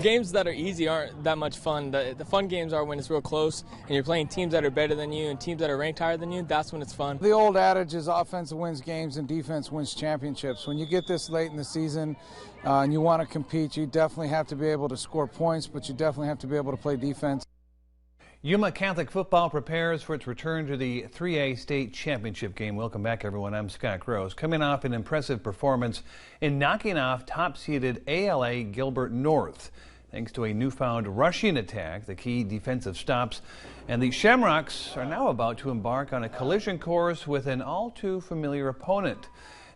Games that are easy aren't that much fun. The fun games are when it's real close and you're playing teams that are better than you and teams that are ranked higher than you. That's when it's fun. The old adage is offense wins games and defense wins championships. When you get this late in the season and you want to compete, you definitely have to be able to score points, but you definitely have to be able to play defense. Yuma Catholic football prepares for its return to the 3A state championship game. Welcome back, everyone. I'm Scott Gross. Coming off an impressive performance in knocking off top-seeded ALA Gilbert North, thanks to a newfound rushing attack, the key defensive stops, and the Shamrocks are now about to embark on a collision course with an all-too-familiar opponent.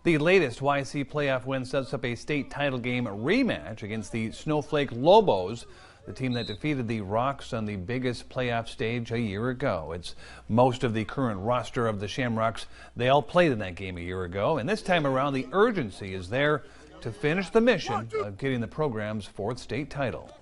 The latest YC playoff win sets up a state title game rematch against the Snowflake Lobos, the team that defeated the Rocks on the biggest playoff stage a year ago. It's most of the current roster of the Shamrocks. They all played in that game a year ago, and this time around the urgency is there to finish the mission of getting the program's fourth state title.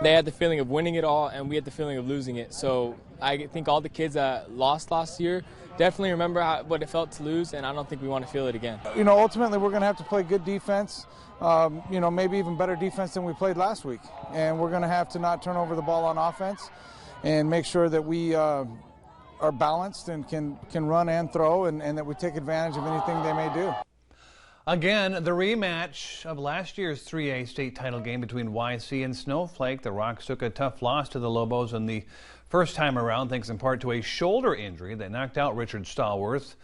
They had the feeling of winning it all, and we had the feeling of losing it. So I think all the kids that lost last year definitely remember what it felt to lose, and I don't think we want to feel it again. You know, ultimately we're going to have to play good defense, you know, maybe even better defense than we played last week. And we're going to have to not turn over the ball on offense and make sure that we are balanced and can run and throw, and that we take advantage of anything they may do. Again, the rematch of last year's 3A state title game between YC and Snowflake. The Rocks took a tough loss to the Lobos in the first time around, thanks in part to a shoulder injury that knocked out Richard Stallworth.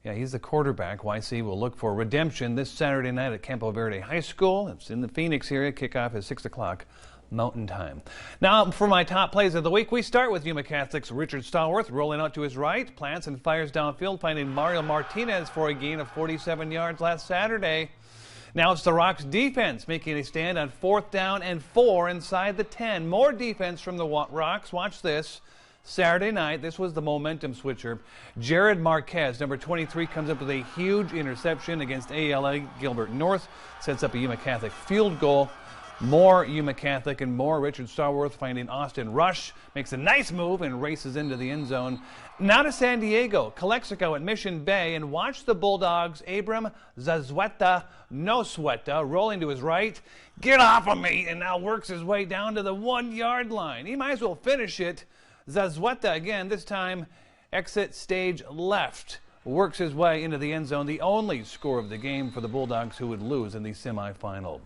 Yeah, he's the quarterback. YC will look for redemption this Saturday night at Campo Verde High School. It's in the Phoenix area. Kickoff is 6 o'clock Mountain Time. Now, for my top plays of the week, we start with Yuma Catholic's Richard Stallworth rolling out to his right, plants and fires downfield, finding Mario Martinez for a gain of 47 yards last Saturday. Now it's the Rocks defense making a stand on 4th down and 4 inside the 10. More defense from the Rocks. Watch this. Saturday night, this was the momentum switcher. Jared Marquez, number 23, comes up with a huge interception against ALA Gilbert North, sets up a Yuma Catholic field goal. More Yuma Catholic and more Richard Stallworth finding Austin Rush, makes a nice move and races into the end zone. Now to San Diego, Calexico at Mission Bay, and watch the Bulldogs, Abram Zazueta Nosueta, rolling to his right. Get off of me, and now works his way down to the 1-yard line. He might as well finish it. Zazueta again, this time exit stage left. Works his way into the end zone, the only score of the game for the Bulldogs, who would lose in the semifinal.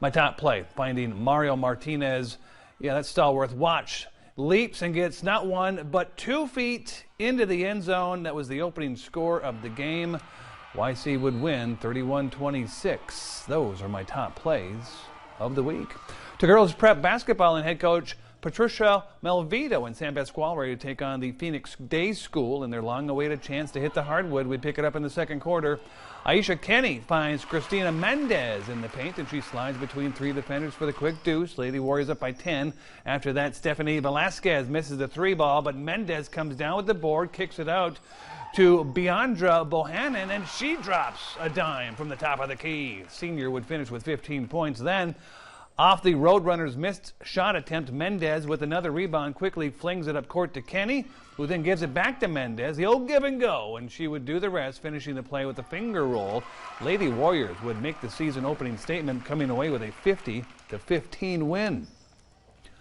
My top play, finding Mario Martinez. Yeah, that's Stallworth. Watch. Leaps and gets not 1 but 2 feet into the end zone. That was the opening score of the game. YC would win 31-26. Those are my top plays of the week. To girls prep basketball and head coach Patricia Melvito and San Pasquale ready to take on the Phoenix Day School in their long-awaited chance to hit the hardwood. We pick it up in the second quarter. Aisha Kenny finds Christina Mendez in the paint, and she slides between 3 defenders for the quick deuce. Lady Warriors up by 10. After that, Stephanie Velasquez misses the 3-ball, but Mendez comes down with the board, kicks it out to Beandra Bohannon, and she drops a dime from the top of the key. Senior would finish with 15 points. Then, off the Roadrunners' missed shot attempt, Mendez with another rebound quickly flings it up court to Kenny, who then gives it back to Mendez. The old give and go, and she would do the rest, finishing the play with a finger roll. Lady Warriors would make the season opening statement, coming away with a 50-15 win.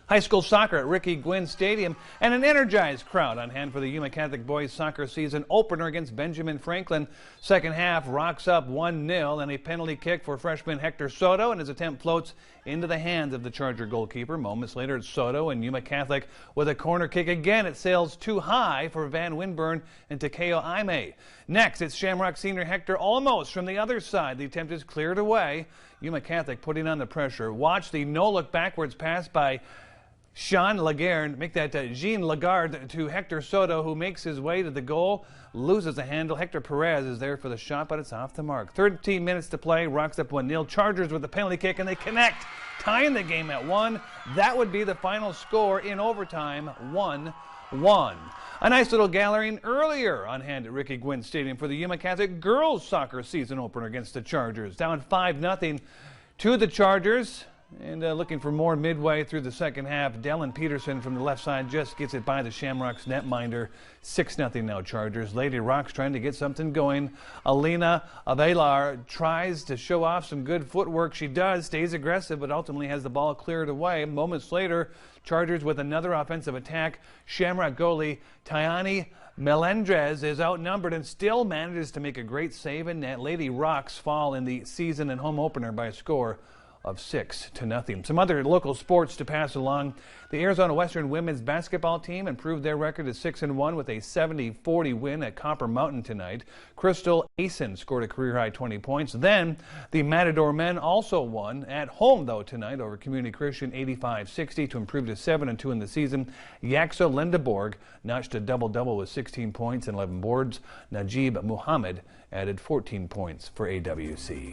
High school soccer at Ricky Gwynn Stadium, and an energized crowd on hand for the Yuma Catholic boys soccer season opener against Benjamin Franklin. Second half, Rocks up 1-0, and a penalty kick for freshman Hector Soto, and his attempt floats into the hands of the Charger goalkeeper. Moments later, it's Soto and Yuma Catholic with a corner kick again. It sails too high for Van Winburn and Takeo Aime. Next, it's Shamrock senior Hector Olmos from the other side. The attempt is cleared away. Yuma Catholic putting on the pressure. Watch the no-look backwards pass by Jean Lagarde, make that Jean Lagarde to Hector Soto, who makes his way to the goal, loses the handle. Hector Perez is there for the shot, but it's off the mark. 13 minutes to play. Rocks up 1-0. Chargers with the penalty kick, and they connect, tying the game at 1. That would be the final score in overtime, 1-1. A nice little gathering earlier on hand at Ricky Gwynn Stadium for the Yuma Catholic girls soccer season opener against the Chargers. Down 5-0 to the Chargers. And looking for more midway through the second half, Dylan Peterson from the left side just gets it by the Shamrocks netminder. 6-0 now Chargers. Lady Rocks trying to get something going. Alina Avelar tries to show off some good footwork. She does, stays aggressive, but ultimately has the ball cleared away. Moments later, Chargers with another offensive attack. Shamrock goalie Tayani Melendrez is outnumbered and still manages to make a great save in net. Lady Rocks fall in the season and home opener by a score of 6-0. Some other local sports to pass along. The Arizona Western women's basketball team improved their record to 6-1 with a 70-40 win at Copper Mountain tonight. Crystal Asen scored a career-high 20 points. Then the Matador men also won at home, though, tonight over Community Christian 85-60 to improve to 7-2 in the season. Yaksa Lindeborg notched a double-double with 16 points and 11 boards. Najib Muhammad added 14 points for AWC.